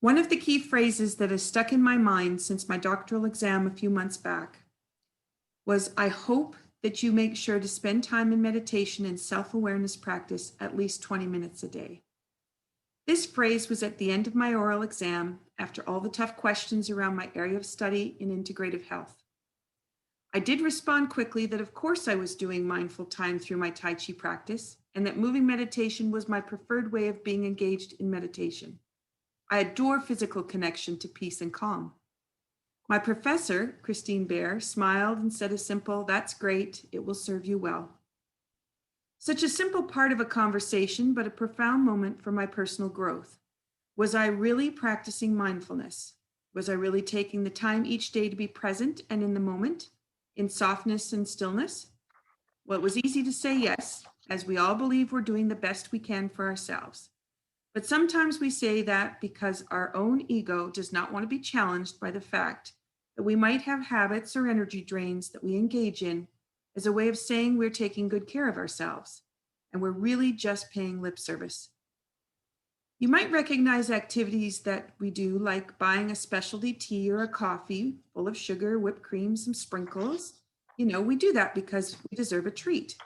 One of the key phrases that has stuck in my mind since my doctoral exam a few months back was, I hope that you make sure to spend time in meditation and self-awareness practice at least 20 minutes a day. This phrase was at the end of my oral exam after all the tough questions around my area of study in integrative health. I did respond quickly that of course I was doing mindful time through my Tai Chi practice and that moving meditation was my preferred way of being engaged in meditation. I adore physical connection to peace and calm. My professor, Bair, smiled and said a simple, "That's great, it will serve you well." Such a simple part of a conversation, but a profound moment for my personal growth. Was I really practicing mindfulness? Was I really taking the time each day to be present and in the moment, in softness and stillness? Well, it was easy to say yes, as we all believe we're doing the best we can for ourselves. But sometimes we say that because our own ego does not want to be challenged by the fact that we might have habits or energy drains that we engage in as a way of saying we're taking good care of ourselves, and we're really just paying lip service. You might recognize activities that we do, like buying a specialty tea or a coffee full of sugar, whipped cream, some sprinkles. We do that because we deserve a treat.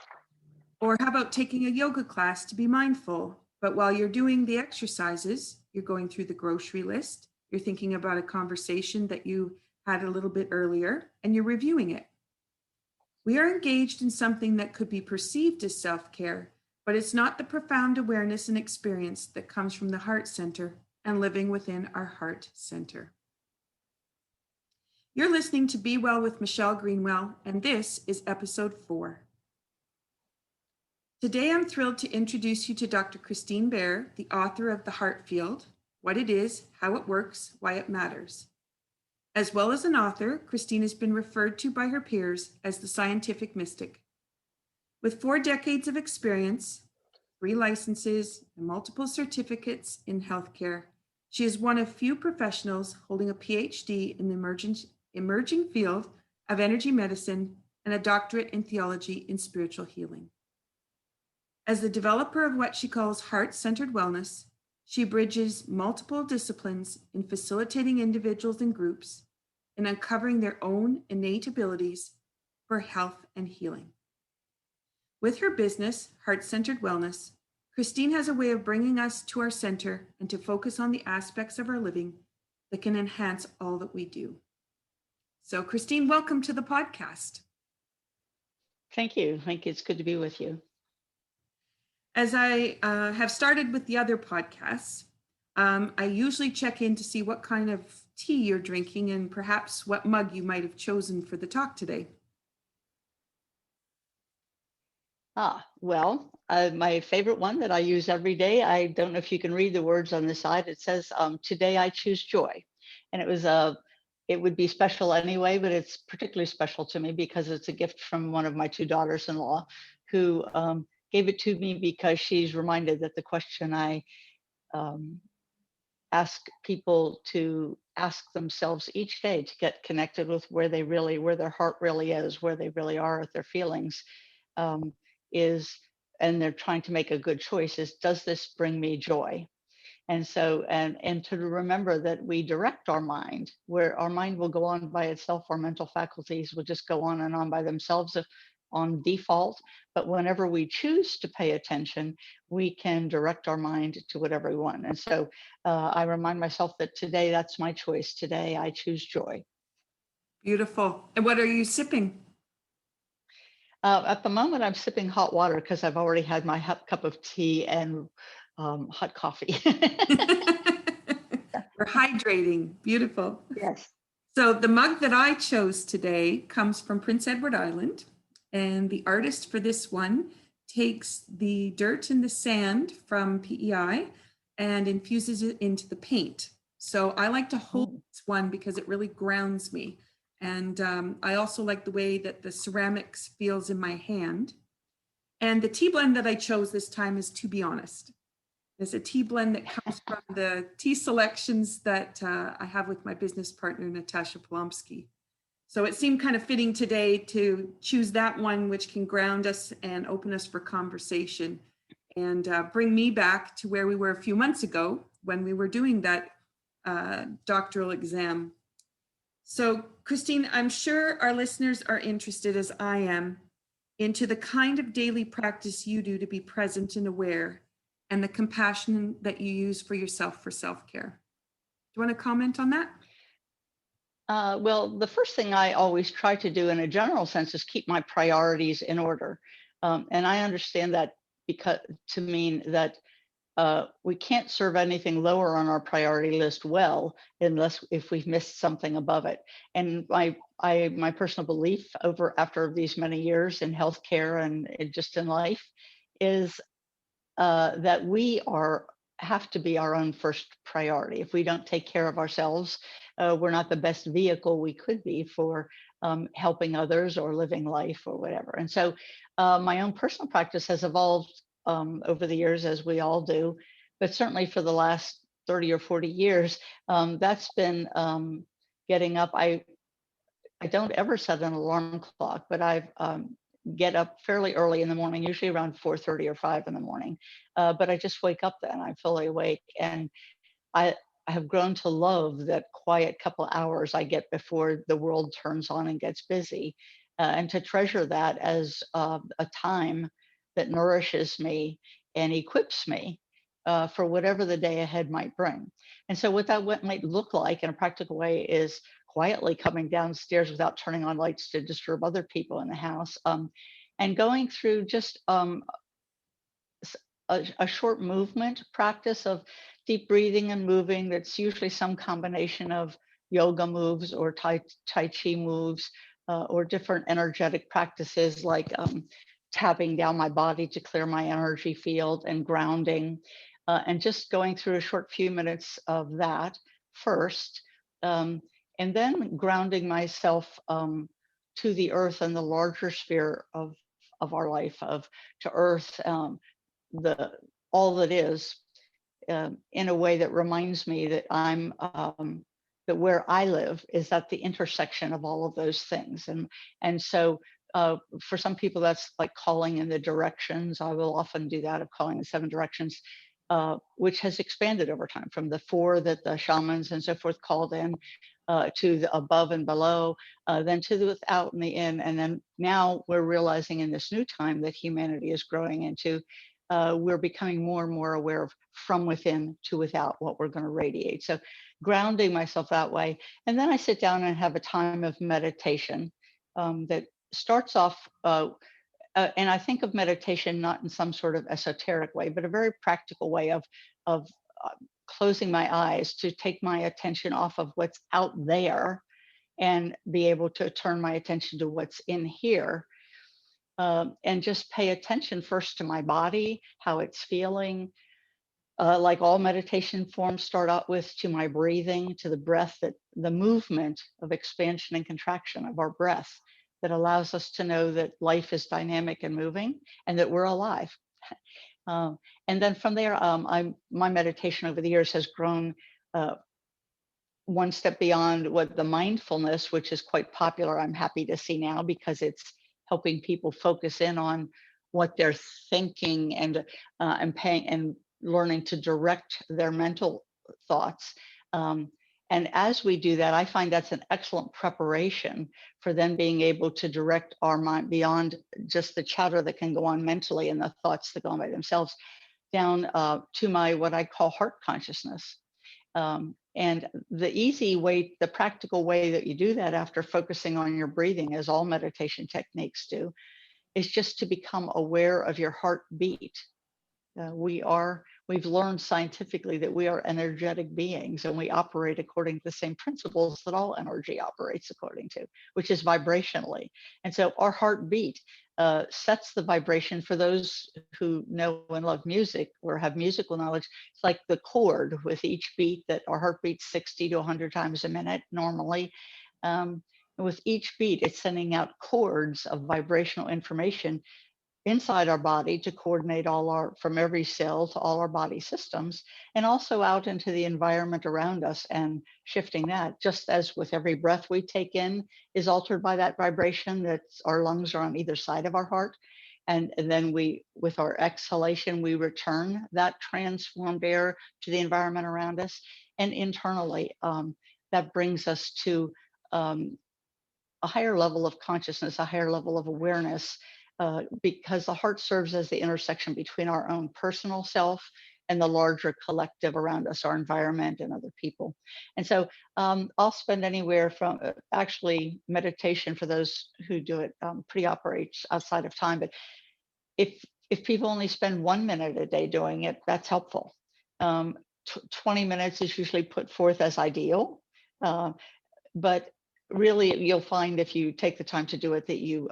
Or how about taking a yoga class to be mindful? But while you're doing the exercises, you're going through the grocery list, you're thinking about a conversation that you had a little bit earlier, and you're reviewing it. We are engaged in something that could be perceived as self-care, but it's not the profound awareness and experience that comes from the heart center and living within our heart center. You're listening to Be Well with Michelle Greenwell, and this is episode 4. Today, I'm thrilled to introduce you to Dr. Bair, the author of The Heart Field, What It Is, How It Works, Why It Matters. As well as an author, Christine has been referred to by her peers as the scientific mystic. With 4 decades of experience, 3 licenses, and multiple certificates in healthcare, she is one of few professionals holding a PhD in the emerging field of energy medicine and a doctorate in theology in spiritual healing. As the developer of what she calls heart-centered wellness, she bridges multiple disciplines in facilitating individuals and groups in uncovering their own innate abilities for health and healing. With her business, Heart-Centered Wellness, Christine has a way of bringing us to our center and to focus on the aspects of our living that can enhance all that we do. So Christine, welcome to the podcast. Thank you. It's good to be with you. As I have started with the other podcasts, I usually check in to see what kind of tea you're drinking and perhaps what mug you might have chosen for the talk today. Well, my favorite one that I use every day, I don't know if you can read the words on the side. It says, today I choose joy. And it would be special anyway, but it's particularly special to me because it's a gift from one of my 2 daughters-in-law who gave it to me because she's reminded that the question I ask people to ask themselves each day to get connected with where their heart really is, where they really are with their feelings, and they're trying to make a good choice, is, does this bring me joy? And so, and to remember that we direct our mind, where our mind will go on by itself, our mental faculties will just go on and on by themselves on default. But whenever we choose to pay attention, we can direct our mind to whatever we want. And so I remind myself that today, that's my choice. Today, I choose joy. Beautiful. And what are you sipping? At the moment, I'm sipping hot water because I've already had my cup of tea and hot coffee. We're hydrating. Beautiful. Yes. So the mug that I chose today comes from Prince Edward Island, and the artist for this one takes the dirt and the sand from PEI and infuses it into the paint. So I like to hold this one because it really grounds me. And I also like the way that the ceramics feels in my hand. And the tea blend that I chose this time is To Be Honest. It's a tea blend that comes from the tea selections that I have with my business partner, Natasha Polomsky. So it seemed kind of fitting today to choose that one, which can ground us and open us for conversation and bring me back to where we were a few months ago when we were doing that doctoral exam. So, Christine, I'm sure our listeners are interested, as I am, into the kind of daily practice you do to be present and aware, and the compassion that you use for yourself for self-care. Do you want to comment on that? Well, the first thing I always try to do in a general sense is keep my priorities in order. And I understand that because to mean that we can't serve anything lower on our priority list well unless if we've missed something above it. And my personal belief over after these many years in healthcare and just in life is that we have to be our own first priority. If we don't take care of ourselves, we're not the best vehicle we could be for helping others or living life or whatever. And so, my own personal practice has evolved over the years, as we all do, but certainly for the last 30 or 40 years, that's been getting up. I don't ever set an alarm clock, but I've get up fairly early in the morning, usually around 4:30 or 5 in the morning. But I just wake up then. I'm fully awake, and I I have grown to love that quiet couple hours I get before the world turns on and gets busy, and to treasure that as a time that nourishes me and equips me for whatever the day ahead might bring. And so, what might look like in a practical way is quietly coming downstairs without turning on lights to disturb other people in the house, and going through just a short movement practice of deep breathing and moving that's usually some combination of yoga moves or tai chi moves, or different energetic practices like tapping down my body to clear my energy field and grounding, and just going through a short few minutes of that first, um, and then grounding myself to the earth and the larger sphere of our life, of to earth, the all that is, in a way that reminds me that that where I live is at the intersection of all of those things. And so, for some people that's like calling in the directions. I will often do that, of calling the seven directions, which has expanded over time from the four that the shamans and so forth called in, to the above and below, then to the without and the in. And then now we're realizing in this new time that humanity is growing into, we're becoming more and more aware of from within to without what we're going to radiate. So grounding myself that way. And then I sit down and have a time of meditation, that starts off, and I think of meditation not in some sort of esoteric way, but a very practical way of uh, closing my eyes to take my attention off of what's out there and be able to turn my attention to what's in here, and just pay attention first to my body, how it's feeling. Like all meditation forms, start out with to my breathing, to the breath, that the movement of expansion and contraction of our breath that allows us to know that life is dynamic and moving and that we're alive. Um, and then from there, my meditation over the years has grown uh, one step beyond what the mindfulness, which is quite popular, I'm happy to see now, because it's helping people focus in on what they're thinking, and paying and learning to direct their mental thoughts. Um, and as we do that, I find that's an excellent preparation for then being able to direct our mind beyond just the chatter that can go on mentally and the thoughts that go on by themselves, down to my what I call heart consciousness. And the easy way, the practical way that you do that after focusing on your breathing, as all meditation techniques do, is just to become aware of your heartbeat. We've learned scientifically that we are energetic beings and we operate according to the same principles that all energy operates according to, which is vibrationally. And so our heartbeat sets the vibration. For those who know and love music or have musical knowledge, it's like the chord with each beat, that our heart beats 60 to 100 times a minute normally. And with each beat, it's sending out chords of vibrational information inside our body to coordinate all our, from every cell to all our body systems, and also out into the environment around us and shifting that, just as with every breath we take in is altered by that vibration, that our lungs are on either side of our heart. And then we, with our exhalation, we return that transformed air to the environment around us. And internally, that brings us to um, a higher level of consciousness, a higher level of awareness, because the heart serves as the intersection between our own personal self and the larger collective around us, our environment and other people. And so I'll spend anywhere from actually meditation for those who do it pre-operates outside of time. But if people only spend 1 minute a day doing it, that's helpful. 20 minutes is usually put forth as ideal. Uh, but really, you'll find if you take the time to do it that you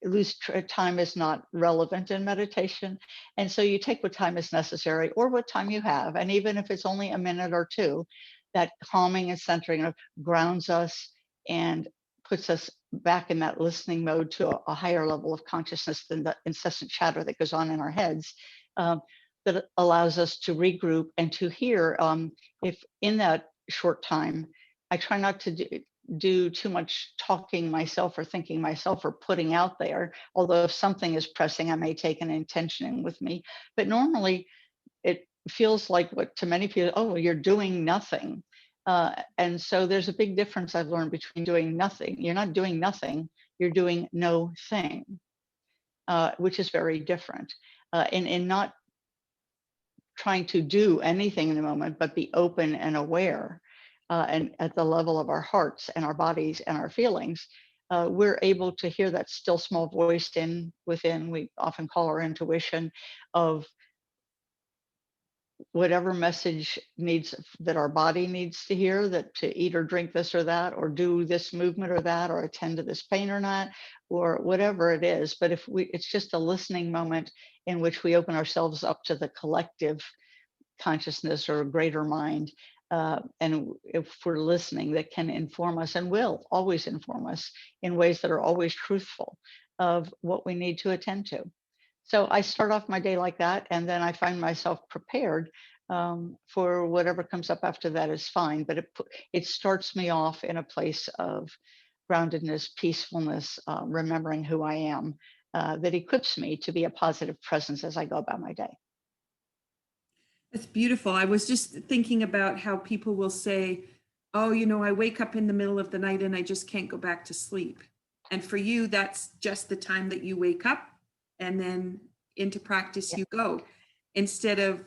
lose time is not relevant in meditation. And so you take what time is necessary or what time you have. And even if it's only a minute or two, that calming and centering grounds us and puts us back in that listening mode to a higher level of consciousness than the incessant chatter that goes on in our heads. That allows us to regroup and to hear if in that short time, I try not to do too much talking myself or thinking myself or putting out there. Although if something is pressing, I may take an intention with me. But normally it feels like what to many people, oh, you're doing nothing. And so there's a big difference I've learned between doing nothing. You're not doing nothing, you're doing no thing, which is very different. In not trying to do anything in the moment, but be open and aware. And at the level of our hearts and our bodies and our feelings, we're able to hear that still small voice within, we often call our intuition, of whatever message needs that our body needs to hear, that to eat or drink this or that, or do this movement or that, or attend to this pain or not, or whatever it is. But if it's just a listening moment in which we open ourselves up to the collective consciousness or a greater mind. And if we're listening, that can inform us and will always inform us in ways that are always truthful of what we need to attend to. So I start off my day like that, and then I find myself prepared for whatever comes up after that is fine. But it starts me off in a place of groundedness, peacefulness, remembering who I am, that equips me to be a positive presence as I go about my day. That's beautiful. I was just thinking about how people will say, oh, I wake up in the middle of the night and I just can't go back to sleep. And for you, that's just the time that you wake up and then into practice Yeah. you go. Instead of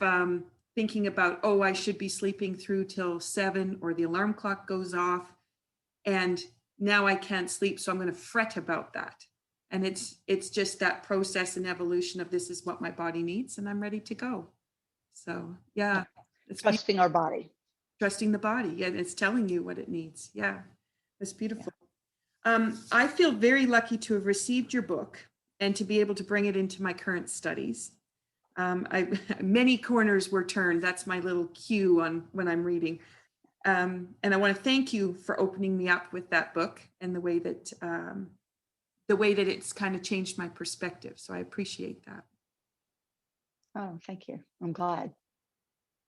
thinking about, oh, I should be sleeping through till 7 or the alarm clock goes off and now I can't sleep, so I'm going to fret about that. And it's just that process and evolution of this is what my body needs and I'm ready to go. So yeah, it's Trusting our body. trusting the body. Yeah, it's telling you what it needs. Yeah, that's Yeah. beautiful. I feel very lucky to have received your book and to be able to bring it into my current studies. Many corners were turned. That's my little cue on when I'm reading. And I want to thank you for opening me up with that book and the way that it's kind of changed my perspective. So I appreciate that. Oh, thank you. I'm glad.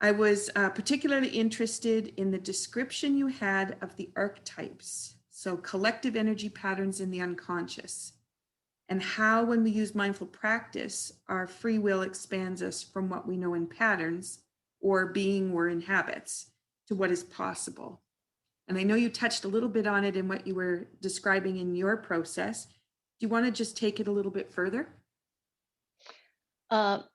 I was particularly interested in the description you had of the archetypes, so collective energy patterns in the unconscious, and how when we use mindful practice, our free will expands us from what we know in patterns or being or in habits to what is possible. And I know you touched a little bit on it in what you were describing in your process. Do you want to just take it a little bit further?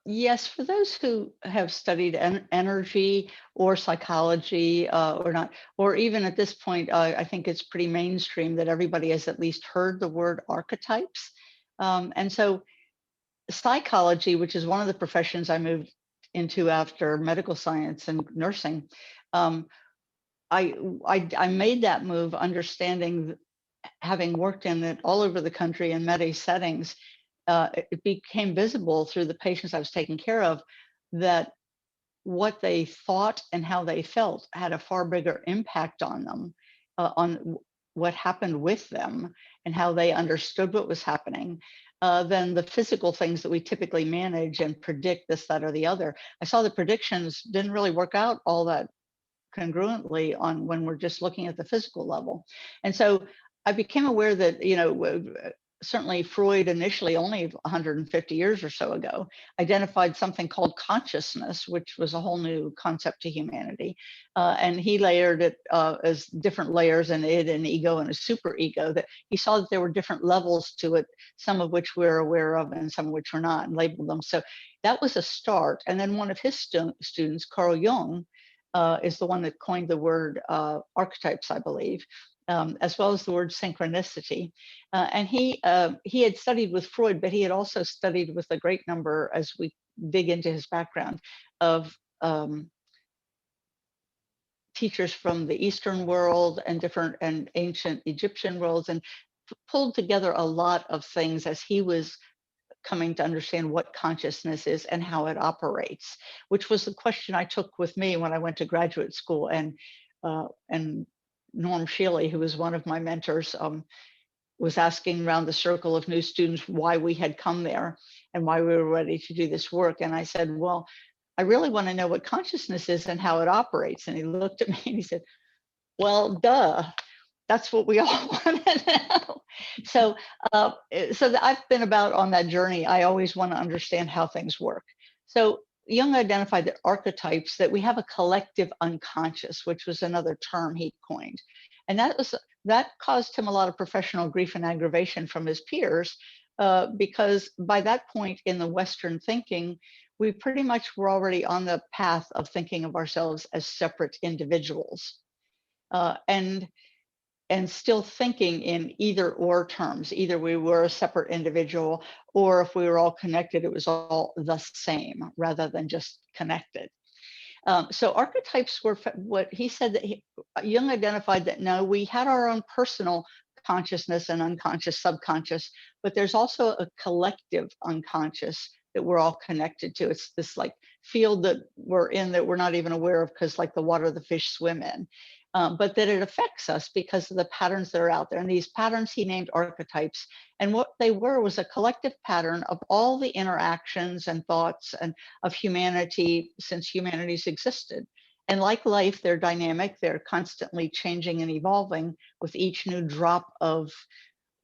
Yes, for those who have studied energy or psychology or not, or even at this point, I think it's pretty mainstream that everybody has at least heard the word archetypes. And so psychology, which is one of the professions I moved into after medical science and nursing, um, I made that move understanding, having worked in it all over the country in many settings, it became visible through the patients I was taking care of that what they thought and how they felt had a far bigger impact on them, on what happened with them and how they understood what was happening, than the physical things that we typically manage and predict this, that, or the other. I saw the predictions didn't really work out all that congruently on when we're just looking at the physical level. And so I became aware that, certainly Freud initially, only 150 years or so ago, identified something called consciousness, which was a whole new concept to humanity. And he layered it as different layers, an id, an ego, and a super ego, that he saw that there were different levels to it, some of which we're aware of and some of which we're not, and labeled them. So that was a start. And then one of his students, Carl Jung, is the one that coined the word archetypes, I believe, as well as the word synchronicity. And he had studied with Freud, but he had also studied with a great number, as we dig into his background, of teachers from the Eastern world and different and ancient Egyptian worlds, and pulled together a lot of things as he was coming to understand what consciousness is and how it operates, which was the question I took with me when I went to graduate school. And Norm Shealy, who was one of my mentors, was asking around the circle of new students why we had come there and why we were ready to do this work. And I said, well, I really want to know what consciousness is and how it operates. And he looked at me and he said, well, duh, that's what we all want to know. So, I've been about on that journey. I always want to understand how things work. So Jung identified that archetypes, that we have a collective unconscious, which was another term he coined. And that caused him a lot of professional grief and aggravation from his peers, because by that point in the Western thinking, we pretty much were already on the path of thinking of ourselves as separate individuals. And still thinking in either or terms. Either we were a separate individual, or if we were all connected, it was all the same rather than just connected. So archetypes were what he said, that Jung identified that no, we had our own personal consciousness and unconscious, subconscious, but there's also a collective unconscious that we're all connected to. It's this like field that we're in that we're not even aware of, because like the water the fish swim in. But that it affects us because of the patterns that are out there. And these patterns he named archetypes. And what they were was a collective pattern of all the interactions and thoughts and of humanity since humanity's existed. And like life, they're dynamic, they're constantly changing and evolving with each new drop of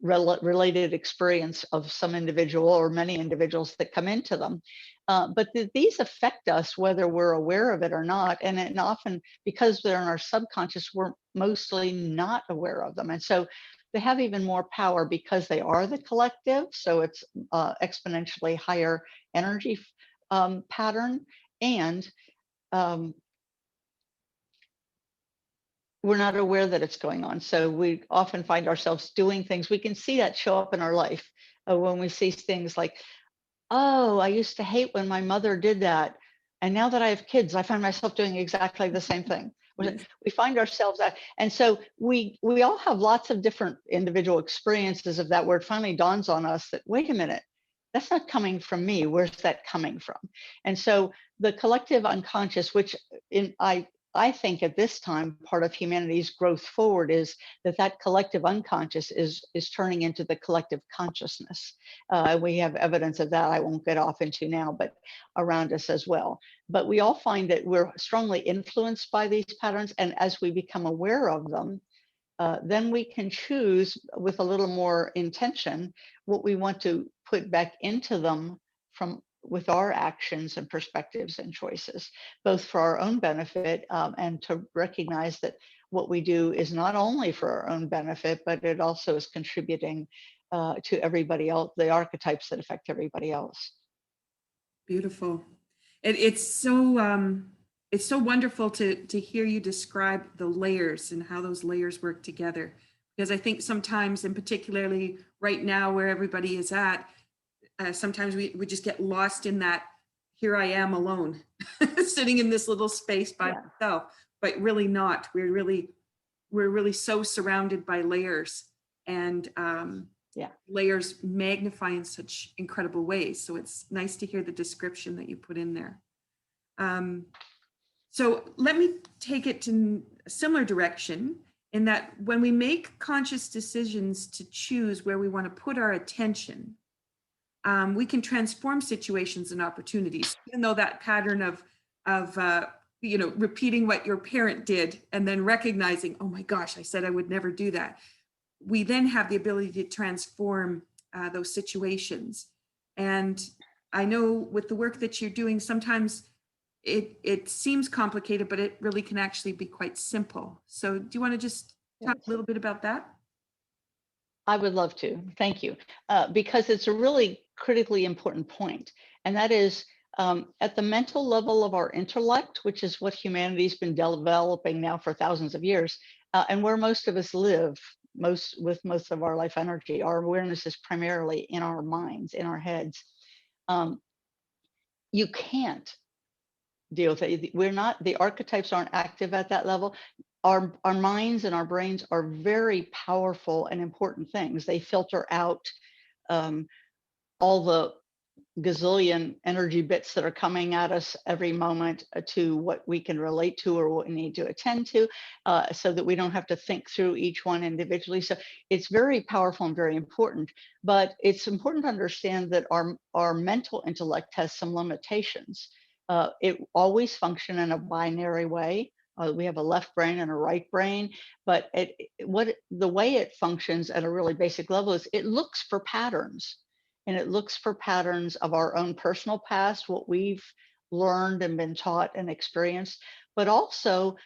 related experience of some individual or many individuals that come into them. But these affect us whether we're aware of it or not. And often, because they're in our subconscious, we're mostly not aware of them. And so they have even more power because they are the collective. So it's exponentially higher energy pattern. And we're not aware that it's going on. So we often find ourselves doing things. We can see that show up in our life when we see things like, oh, I used to hate when my mother did that. And now that I have kids, I find myself doing exactly the same thing. Yes. We find ourselves at, and so we all have lots of different individual experiences of that, where it finally dawns on us that, wait a minute, that's not coming from me. Where's that coming from? And so the collective unconscious, which I think at this time, part of humanity's growth forward is that collective unconscious is turning into the collective consciousness. We have evidence of that I won't get off into now, but around us as well. But we all find that we're strongly influenced by these patterns. And as we become aware of them, then we can choose with a little more intention what we want to put back into them with our actions and perspectives and choices, both for our own benefit and to recognize that what we do is not only for our own benefit, but it also is contributing to everybody else, the archetypes that affect everybody else. Beautiful. It's so wonderful to hear you describe the layers and how those layers work together. Because I think sometimes, and particularly right now where everybody is at, sometimes we just get lost in that, here I am alone, sitting in this little space by myself, but really not. We're really so surrounded by layers, and layers magnify in such incredible ways. So it's nice to hear the description that you put in there. So let me take it to a similar direction, in that when we make conscious decisions to choose where we want to put our attention, we can transform situations and opportunities. Even though that pattern of repeating what your parent did and then recognizing, oh my gosh, I said I would never do that. We then have the ability to transform those situations. And I know with the work that you're doing, sometimes it seems complicated, but it really can actually be quite simple. So do you want to just talk a Yes. little bit about that? I would love to. Thank you. Because it's a really critically important point. And that is at the mental level of our intellect, which is what humanity's been developing now for thousands of years, and where most of us live, most of our life energy, our awareness is primarily in our minds, in our heads. Um, you can't deal with it. We're not, the archetypes aren't active at that level. Our minds and our brains are very powerful and important things. They filter out um, all the gazillion energy bits that are coming at us every moment to what we can relate to or what we need to attend to, so that we don't have to think through each one individually. So it's very powerful and very important, but it's important to understand that our mental intellect has some limitations. It always function in a binary way. We have a left brain and a right brain, but the way it functions at a really basic level is it looks for patterns, and it looks for patterns of our own personal past, what we've learned and been taught and experienced, but also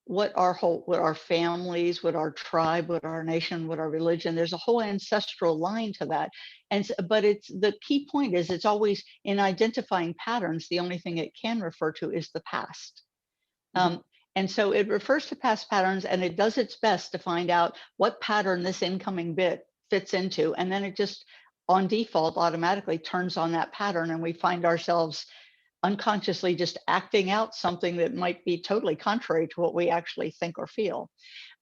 what our families, what our tribe, what our nation, what our religion. There's a whole ancestral line to that, but it's the key point is it's always in identifying patterns. The only thing it can refer to is the past. Mhm. Um, and so it refers to past patterns, and it does its best to find out what pattern this incoming bit fits into. And then it just on default automatically turns on that pattern, and we find ourselves unconsciously just acting out something that might be totally contrary to what we actually think or feel.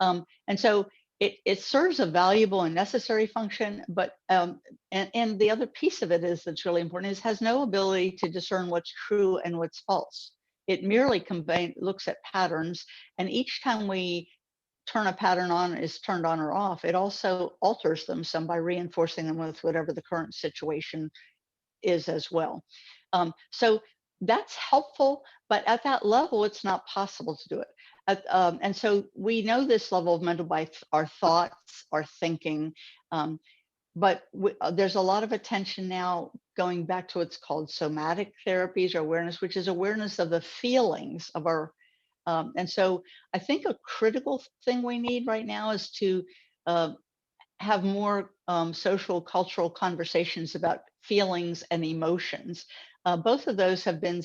And so it serves a valuable and necessary function, but and the other piece of it is that's really important is has no ability to discern what's true and what's false. It merely looks at patterns, and each time we turn a pattern on is turned on or off, it also alters them some by reinforcing them with whatever the current situation is as well. So that's helpful, but at that level, it's not possible to do it. And so we know this level of mental by our thoughts, our thinking, um, but there's a lot of attention now going back to what's called somatic therapies or awareness, which is awareness of the feelings of our. And so I think a critical thing we need right now is to uh, have more social cultural conversations about feelings and emotions. Both of those have been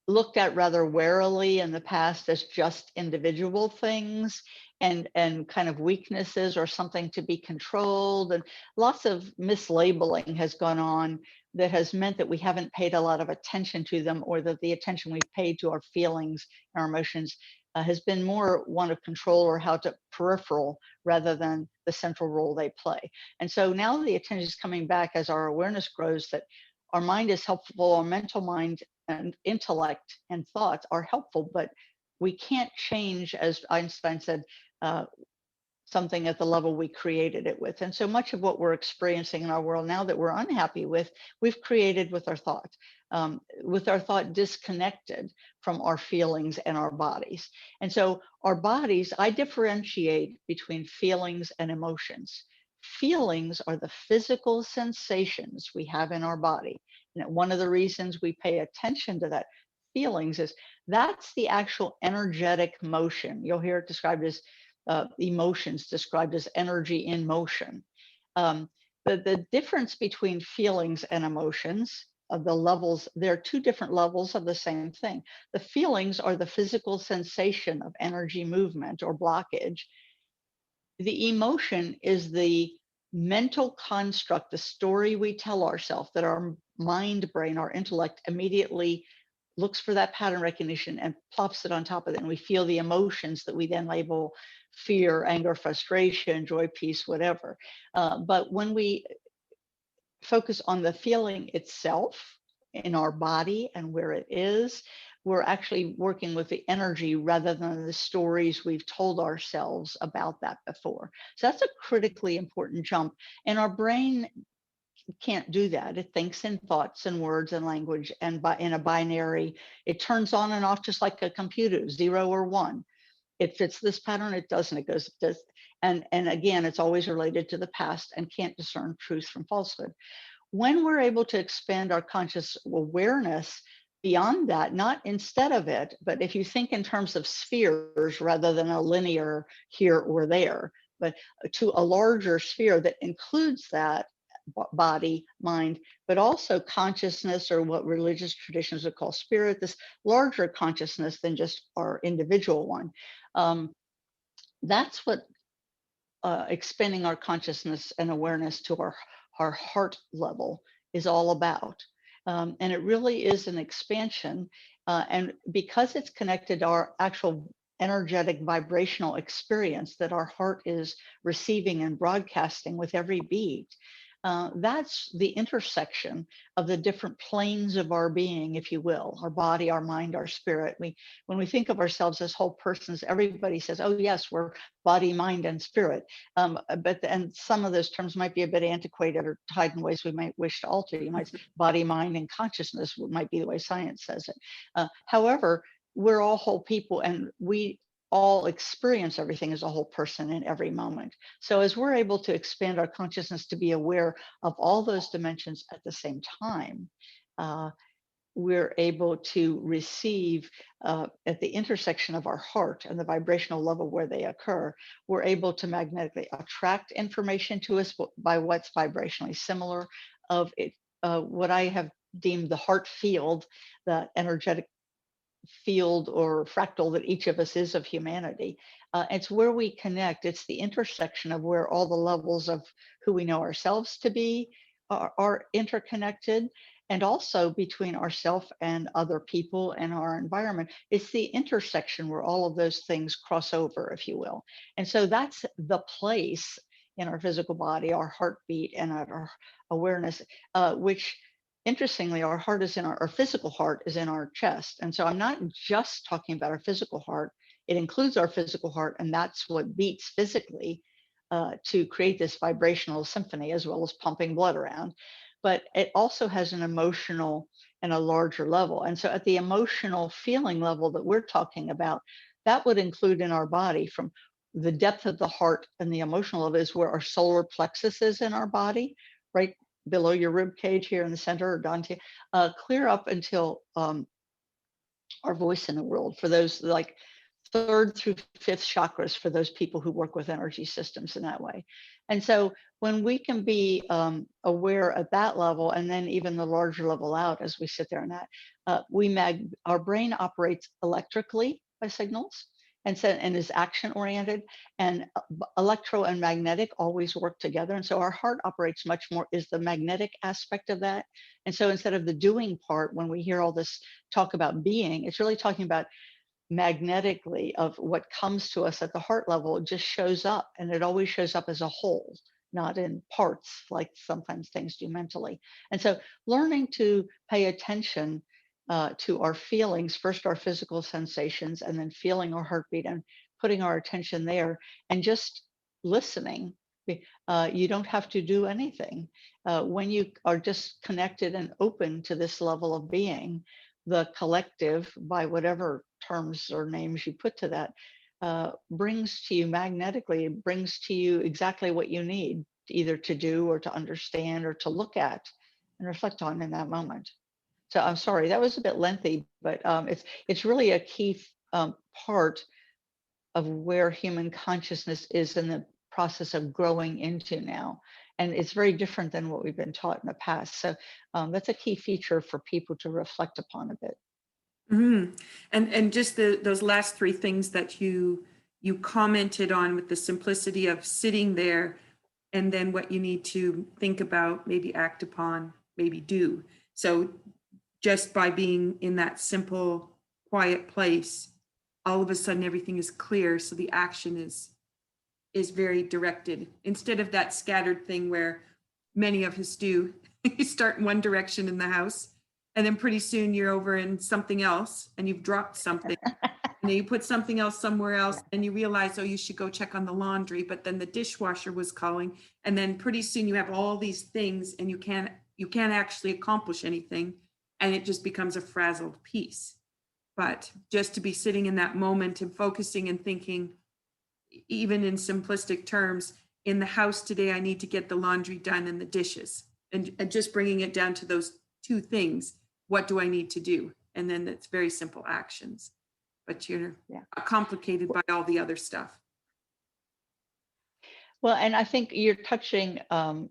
looked at rather warily in the past as just individual things and kind of weaknesses or something to be controlled, and lots of mislabeling has gone on that has meant that we haven't paid a lot of attention to them, or that the attention we've paid to our feelings and our emotions has been more one of control or how to peripheral rather than the central role they play. And so now the attention is coming back as our awareness grows that our mind is helpful, our mental mind and intellect and thoughts are helpful, but we can't change, as Einstein said, uh, something at the level we created it with. And so much of what we're experiencing in our world now that we're unhappy with, we've created with our thought disconnected from our feelings and our bodies. And so our bodies, I differentiate between feelings and emotions. Feelings are the physical sensations we have in our body. And one of the reasons we pay attention to that feelings is that's the actual energetic motion. You'll hear it described as emotions described as energy in motion. Um, the difference between feelings and emotions, of the levels, there are two different levels of the same thing. The feelings are the physical sensation of energy movement or blockage. The emotion is the mental construct, the story we tell ourselves that our mind, brain, our intellect immediately looks for that pattern recognition and plops it on top of it. And we feel the emotions that we then label fear, anger, frustration, joy, peace, whatever. But when we focus on the feeling itself in our body and where it is, we're actually working with the energy rather than the stories we've told ourselves about that before. So that's a critically important jump. And our brain can't do that. It thinks in thoughts and words and language, and in a binary, it turns on and off just like a computer, 0 or 1. It fits this pattern, it doesn't, it goes, it does. And again, it's always related to the past and can't discern truth from falsehood. When we're able to expand our conscious awareness beyond that, not instead of it, but if you think in terms of spheres rather than a linear here or there, but to a larger sphere that includes that body, mind, but also consciousness, or what religious traditions would call spirit, this larger consciousness than just our individual one. Um, that's what expanding our consciousness and awareness to our heart level is all about. And it really is an expansion. And because it's connected to our actual energetic vibrational experience that our heart is receiving and broadcasting with every beat, that's the intersection of the different planes of our being, if you will, our body, our mind, our spirit. When we think of ourselves as whole persons, everybody says, oh yes, we're body, mind, and spirit. And some of those terms might be a bit antiquated or tied in ways we might wish to alter. You might say body, mind, and consciousness might be the way science says it. However, we're all whole people, and we all experience everything as a whole person in every moment. So as we're able to expand our consciousness to be aware of all those dimensions at the same time, we're able to receive at the intersection of our heart and the vibrational level where they occur, we're able to magnetically attract information to us by what's vibrationally similar of it, what I have deemed the heart field, the energetic field or fractal that each of us is of humanity. It's where we connect. It's the intersection of where all the levels of who we know ourselves to be are interconnected, and also between ourself and other people and our environment. It's the intersection where all of those things cross over, if you will. And so that's the place in our physical body, our heartbeat, and our awareness, which interestingly, our heart is in our physical heart is in our chest. And so I'm not just talking about our physical heart. It includes our physical heart, and that's what beats physically to create this vibrational symphony, as well as pumping blood around. But it also has an emotional and a larger level. And so at the emotional feeling level that we're talking about, that would include in our body from the depth of the heart, and the emotional level is where our solar plexus is in our body, right below your rib cage here in the center, or Dante, clear up until our voice in the world, for those like third through fifth chakras, for those people who work with energy systems in that way. And so when we can be aware at that level, and then even the larger level out as we sit there in that, our brain operates electrically by signals, and is action oriented, and electro and magnetic always work together. And so our heart operates much more, is the magnetic aspect of that. And so instead of the doing part, when we hear all this talk about being, it's really talking about magnetically of what comes to us at the heart level. It just shows up, and it always shows up as a whole, not in parts like sometimes things do mentally. And so learning to pay attention to our feelings, first our physical sensations, and then feeling our heartbeat and putting our attention there and just listening. You don't have to do anything. When you are just connected and open to this level of being, the collective, by whatever terms or names you put to that, brings to you magnetically, brings to you exactly what you need, either to do or to understand or to look at and reflect on in that moment. So I'm sorry, that was a bit lengthy, but it's really a key part of where human consciousness is in the process of growing into now. And it's very different than what we've been taught in the past. So that's a key feature for people to reflect upon a bit. Mhm. And just those last three things that you commented on, with the simplicity of sitting there, and then what you need to think about, maybe act upon, maybe do. So just by being in that simple, quiet place, all of a sudden everything is clear. So the action is very directed, instead of that scattered thing where many of us do. You start in one direction in the house, and then pretty soon you're over in something else, and you've dropped something, and then you put something else somewhere else, and you realize, oh, you should go check on the laundry, but then the dishwasher was calling, and then pretty soon you have all these things, and you can't actually accomplish anything, and it just becomes a frazzled piece. But just to be sitting in that moment and focusing and thinking, even in simplistic terms, in the house today, I need to get the laundry done and the dishes. And just bringing it down to those two things. What do I need to do? And then it's very simple actions, but you're Yeah. complicated by all the other stuff. Well, and I think you're touching,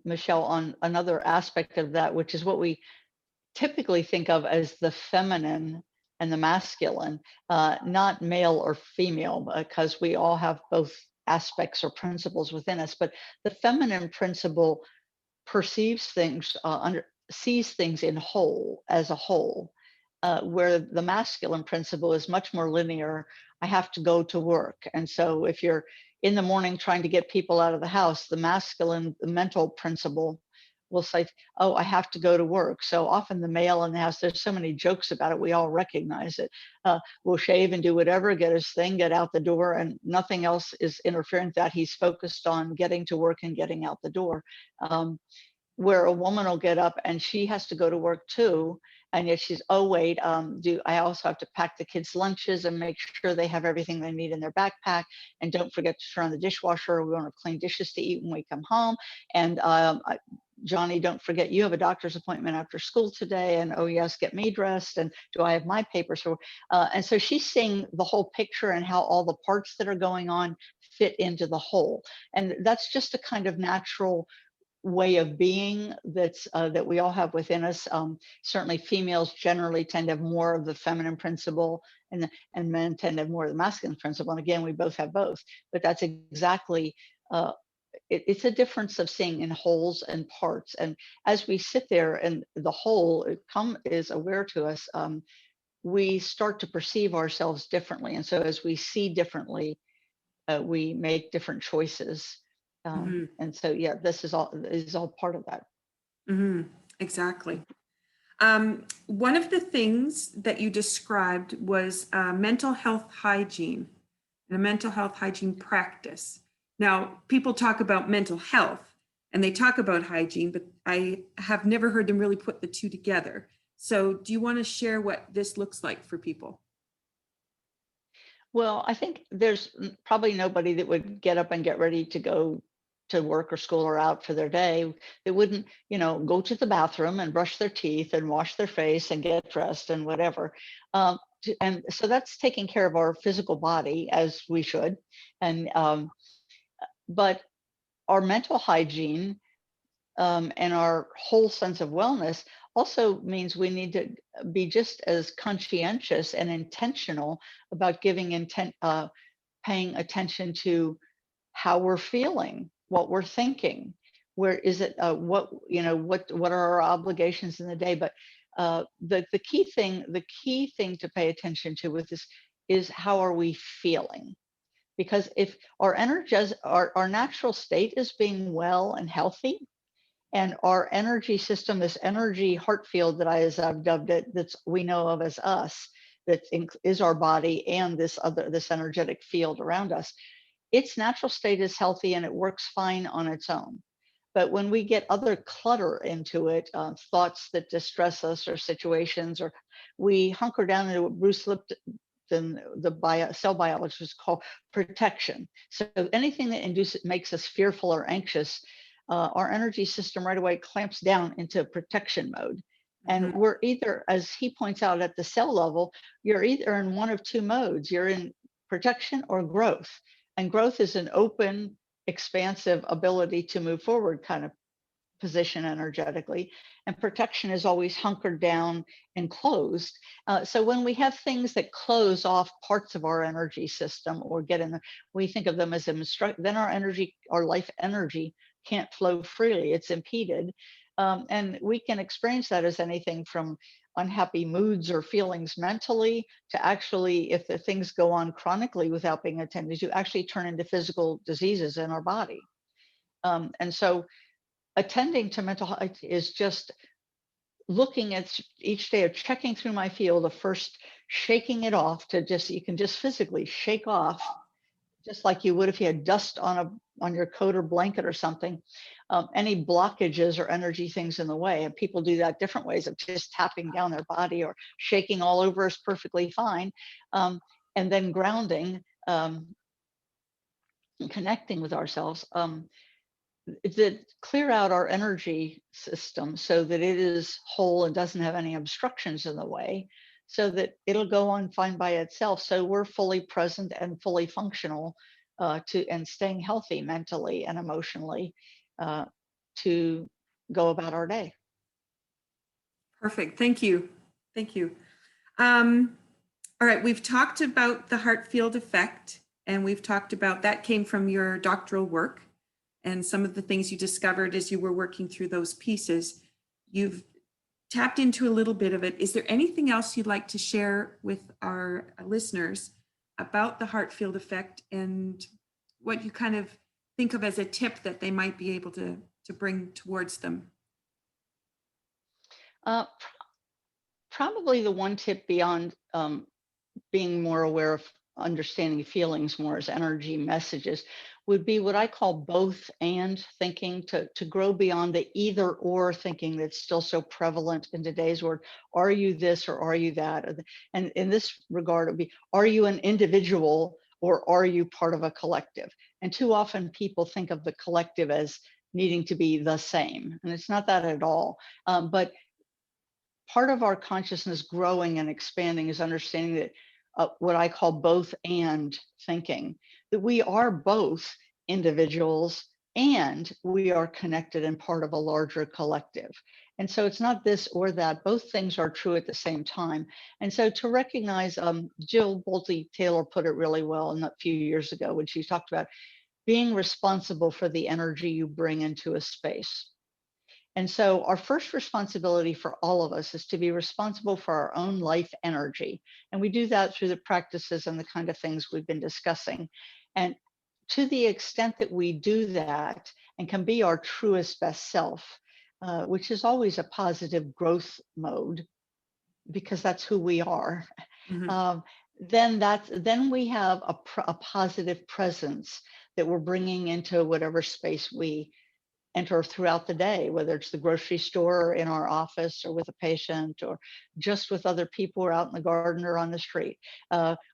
Michelle, on another aspect of that, which is what we typically think of as the feminine and the masculine, not male or female, because we all have both aspects or principles within us. But the feminine principle perceives things, sees things in whole, as a whole, where the masculine principle is much more linear. I have to go to work. And so if you're in the morning trying to get people out of the house, the masculine, the mental principle will say, oh, I have to go to work. So often the male in the house, there's so many jokes about it, we all recognize it. Will shave and do whatever, get his thing, get out the door, and nothing else is interfering with that. He's focused on getting to work and getting out the door. Where a woman will get up and she has to go to work too, and yet she's, oh wait, do I also have to pack the kids lunches and make sure they have everything they need in their backpack, and don't forget to turn on the dishwasher, we want to clean dishes to eat when we come home, and Johnny, don't forget you have a doctor's appointment after school today, and oh yes, get me dressed, and do I have my papers? And so she's seeing the whole picture and how all the parts that are going on fit into the whole, and that's just a kind of natural way of being that we all have within us. Certainly females generally tend to have more of the feminine principle, and men tend to have more of the masculine principle. And again, we both have both, but that's exactly, it's a difference of seeing in wholes and parts. And as we sit there and the whole is aware to us, we start to perceive ourselves differently. And so as we see differently, we make different choices. Mm-hmm. And so, yeah, this is all part of that. Mm-hmm. Exactly. One of the things that you described was mental health hygiene and a mental health hygiene practice. Now, people talk about mental health and they talk about hygiene, but I have never heard them really put the two together. So, do you want to share what this looks like for people? Well, I think there's probably nobody that would get up and get ready to go to work or school or out for their day. They wouldn't, go to the bathroom and brush their teeth and wash their face and get dressed and whatever. And so that's taking care of our physical body as we should. And but our mental hygiene, and our whole sense of wellness also means we need to be just as conscientious and intentional about paying attention to how we're feeling, what we're thinking, where is it, what are our obligations in the day. But the key thing to pay attention to with this is how are we feeling? Because if our natural state is being well and healthy, and our energy system, this energy heart field that as I've dubbed it, that's we know of as us, that is our body and this energetic field around us. Its natural state is healthy and it works fine on its own. But when we get other clutter into it, thoughts that distress us or situations, or we hunker down into what Bruce Lipton, cell biologists call protection. So anything that makes us fearful or anxious, our energy system right away clamps down into protection mode. Mm-hmm. And we're either, as he points out at the cell level, you're either in one of two modes. You're in protection or growth. And growth is an open, expansive ability to move forward kind of position energetically, and protection is always hunkered down and closed. So when we have things that close off parts of our energy system or get in we think of them as then our life energy can't flow freely, it's impeded. And we can experience that as anything from unhappy moods or feelings mentally to actually, if the things go on chronically without being attended to, actually turn into physical diseases in our body. And so attending to mental health is just looking at each day of checking through my field of first shaking it off you can just physically shake off, just like you would if you had dust on your coat or blanket or something, any blockages or energy things in the way. And people do that different ways of just tapping down their body or shaking all over is perfectly fine. And then grounding. connecting with ourselves, that clear out our energy system so that it is whole and doesn't have any obstructions in the way, so that it'll go on fine by itself. So we're fully present and fully functional, to and staying healthy mentally and emotionally, uh, to go about our day. Perfect. Thank you. Thank you. Um, all right. We've talked about the heart field effect, and we've talked about that came from your doctoral work and some of the things you discovered as you were working through those pieces. You've tapped into a little bit of it. Is there anything else you'd like to share with our listeners about the heart field effect and what you kind of think of as a tip that they might be able to bring towards them? Uh, Probably the one tip beyond, being more aware of understanding feelings more as energy messages would be what I call both and thinking, to grow beyond the either or thinking that's still so prevalent in today's world. Are you this or are you that? And in this regard, it would be, are you an individual or are you part of a collective? And too often people think of the collective as needing to be the same, and it's not that at all. But part of our consciousness growing and expanding is understanding that, what I call both and thinking, that we are both individuals and we are connected and part of a larger collective. And so it's not this or that, both things are true at the same time. And so to recognize, Jill Bolte Taylor put it really well a few years ago when she talked about being responsible for the energy you bring into a space. And so, our first responsibility for all of us is to be responsible for our own life energy. And we do that through the practices and the kind of things we've been discussing. And to the extent that we do that and can be our truest best self, which is always a positive growth mode because that's who we are, Mhm. um, then we have a positive presence that we're bringing into whatever space we enter throughout the day, whether it's the grocery store or in our office or with a patient or just with other people or out in the garden or on the street.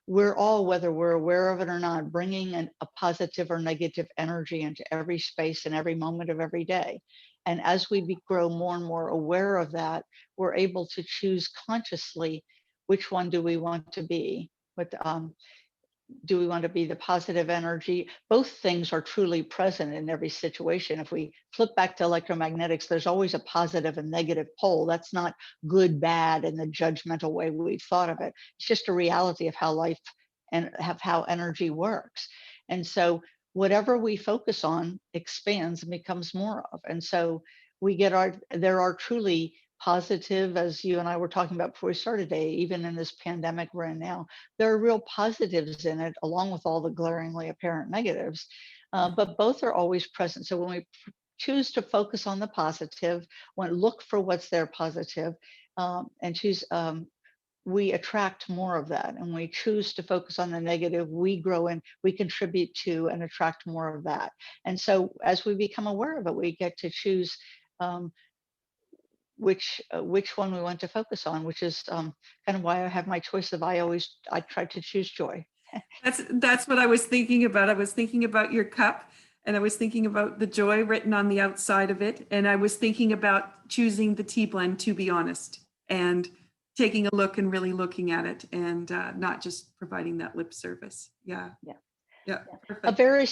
We're all, whether we're aware of it or not, bringing a positive or negative energy into every space and every moment of every day. And as grow more and more aware of that, we're able to choose consciously which one do we want to be. But do we want to be the positive energy? Both things are truly present in every situation. If we flip back to electromagnetics, there's always a positive and negative pole. That's not good, bad in the judgmental way we've thought of it. It's just a reality of how life and have how energy works. And so whatever we focus on expands and becomes more of. And so there are truly positive, as you and I were talking about before we started today, even in this pandemic we're in now, there are real positives in it, along with all the glaringly apparent negatives. But both are always present. So when we choose to focus on the positive, when look for what's there positive, and choose, we attract more of that. And we choose to focus on the negative, we grow and we contribute to and attract more of that. And so as we become aware of it, we get to choose, um, which one we want to focus on, which is, kind of why I have my choice of I try to choose joy. That's what I was thinking about. I was thinking about your cup, and I was thinking about the joy written on the outside of it, and I was thinking about choosing the tea blend, to be honest, and taking a look and really looking at it, and not just providing that lip service. Yeah, Yeah. yeah, Yeah. perfect. A very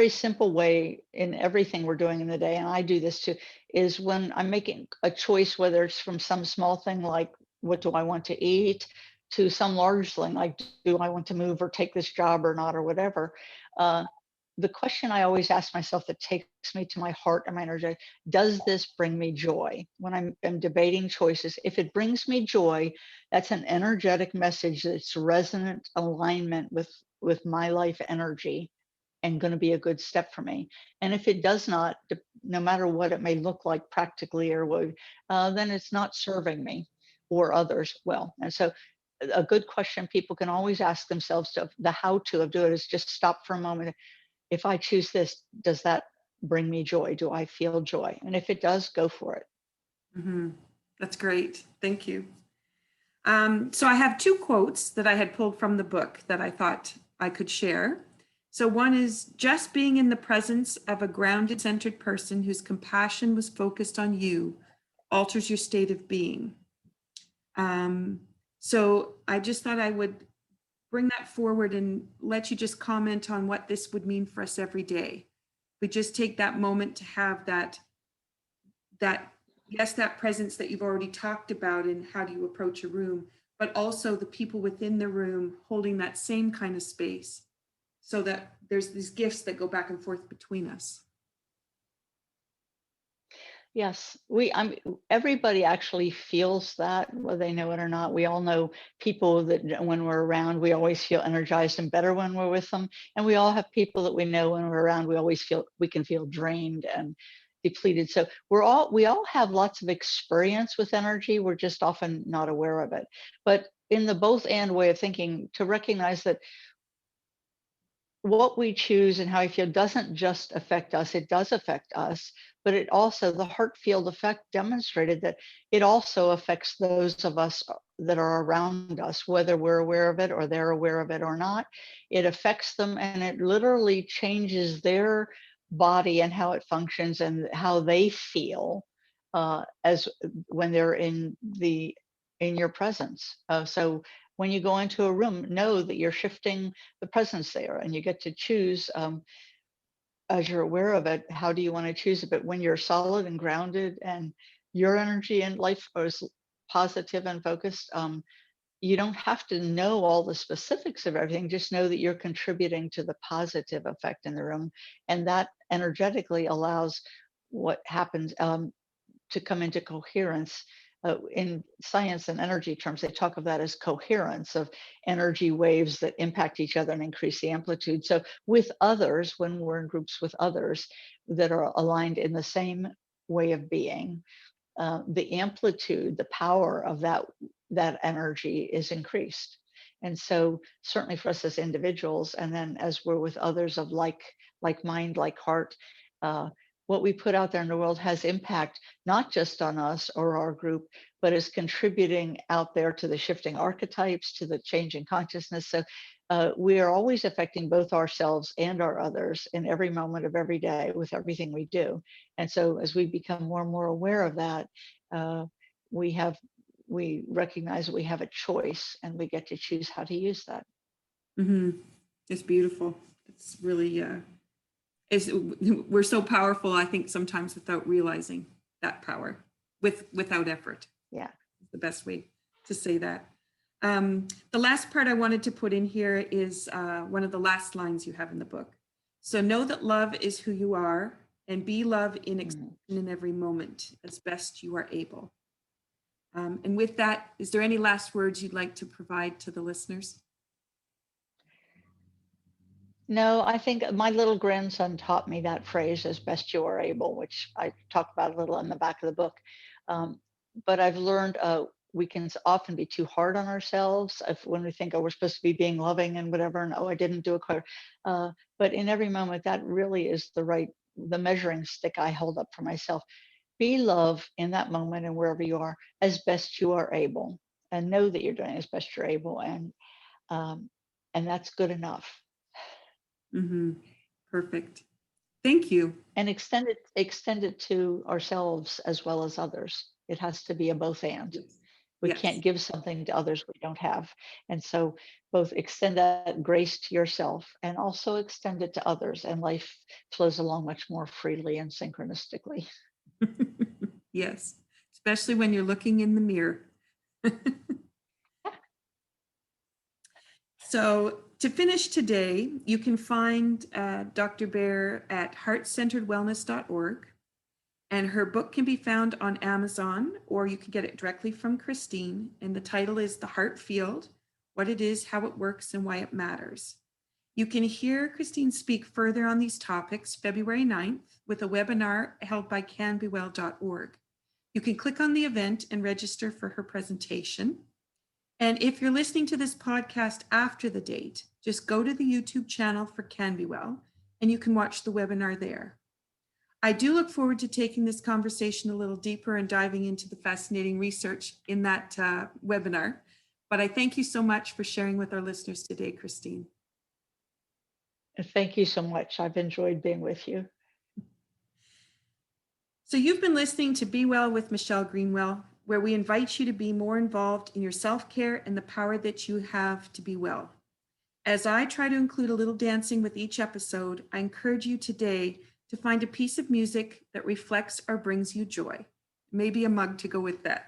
simple way in everything we're doing in the day, and I do this too, is when I'm making a choice, whether it's from some small thing like what do I want to eat, to some large thing like do I want to move or take this job or not or whatever. Uh, the question I always ask myself that takes me to my heart and my energy: does this bring me joy? When I'm debating choices, if it brings me joy, that's an energetic message that's resonant alignment with my life energy and going to be a good step for me. And if it does not, no matter what it may look like practically or what, then it's not serving me or others well. And so a good question people can always ask themselves, to the how to of do it, is just stop for a moment. If I choose this, does that bring me joy? Do I feel joy? And if it does, go for it. Hmm. That's great. Thank you. So I have two quotes that I had pulled from the book that I thought I could share. So one is just being in the presence of a grounded, centered person whose compassion was focused on you alters your state of being. Um, so I just thought I would bring that forward and let you just comment on what this would mean for us every day. We just take that moment to have that yes, that presence that you've already talked about and how do you approach a room, but also the people within the room holding that same kind of space so that there's these gifts that go back and forth between us. Yes, everybody actually feels that, whether they know it or not. We all know people that when we're around, we always feel energized and better when we're with them. And we all have people that we know when we're around, we can feel drained and depleted. So we all have lots of experience with energy. We're just often not aware of it. But in the both and way of thinking, to recognize that what we choose and how we feel doesn't just affect us, it does affect us, but it also, the heart field effect demonstrated that it also affects those of us that are around us, whether we're aware of it or they're aware of it or not. It affects them and it literally changes their body and how it functions and how they feel as when they're in your presence. So when you go into a room, know that you're shifting the presence there and you get to choose as you're aware of it, how do you want to choose it? But when you're solid and grounded and your energy and life is positive and focused, you don't have to know all the specifics of everything. Just know that you're contributing to the positive effect in the room. And that energetically allows what happens to come into coherence. In science and energy terms, they talk of that as coherence of energy waves that impact each other and increase the amplitude. So, with others, when we're in groups with others that are aligned in the same way of being, the amplitude, the power of that energy is increased. And so, certainly for us as individuals, and then as we're with others of like mind, like heart, uh, what we put out there in the world has impact not just on us or our group, but is contributing out there to the shifting archetypes, to the changing consciousness. So we are always affecting both ourselves and our others in every moment of every day with everything we do. And so as we become more and more aware of that, uh, we have we recognize that we have a choice and we get to choose how to use that. Mm-hmm. It's beautiful. It's really, we're so powerful, I think, sometimes without realizing that power, without effort. Yeah. The best way to say that. The last part I wanted to put in here is one of the last lines you have in the book. So know that love is who you are and be love in expression in every moment as best you are able. And with that, is there any last words you'd like to provide to the listeners? No, I think my little grandson taught me that phrase as best you are able, which I talk about a little in the back of the book. Um, but I've learned we can often be too hard on ourselves when we think, oh, we're supposed to be being loving and whatever, and oh, I didn't do it quite. But in every moment, that really is the measuring stick I hold up for myself. Be love in that moment and wherever you are as best you are able, and know that you're doing as best you're able, um, and that's good enough. Mm-hmm. Perfect. Thank you. And extend it to ourselves as well as others. It has to be a both and. We Yes. can't give something to others we don't have. And so both extend that grace to yourself and also extend it to others, and life flows along much more freely and synchronistically. Yes. Especially when you're looking in the mirror. So to finish today, you can find Dr. Bair at heartcenteredwellness.org. And her book can be found on Amazon, or you can get it directly from Christine. And the title is The Heart Field: What It Is, How It Works, and Why It Matters. You can hear Christine speak further on these topics February 9th with a webinar held by canbewell.org. You can click on the event and register for her presentation. And if you're listening to this podcast after the date, just go to the YouTube channel for Can Be Well, and you can watch the webinar there. I do look forward to taking this conversation a little deeper and diving into the fascinating research in that webinar. But I thank you so much for sharing with our listeners today, Christine. Thank you so much. I've enjoyed being with you. So you've been listening to Be Well with Michelle Greenwell, where we invite you to be more involved in your self-care and the power that you have to be well. As I try to include a little dancing with each episode, I encourage you today to find a piece of music that reflects or brings you joy. Maybe a mug to go with that.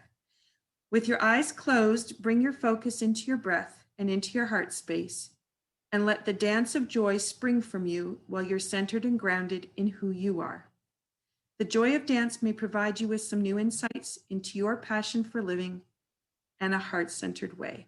With your eyes closed, bring your focus into your breath and into your heart space, and let the dance of joy spring from you while you're centered and grounded in who you are. The joy of dance may provide you with some new insights into your passion for living and a heart-centered way.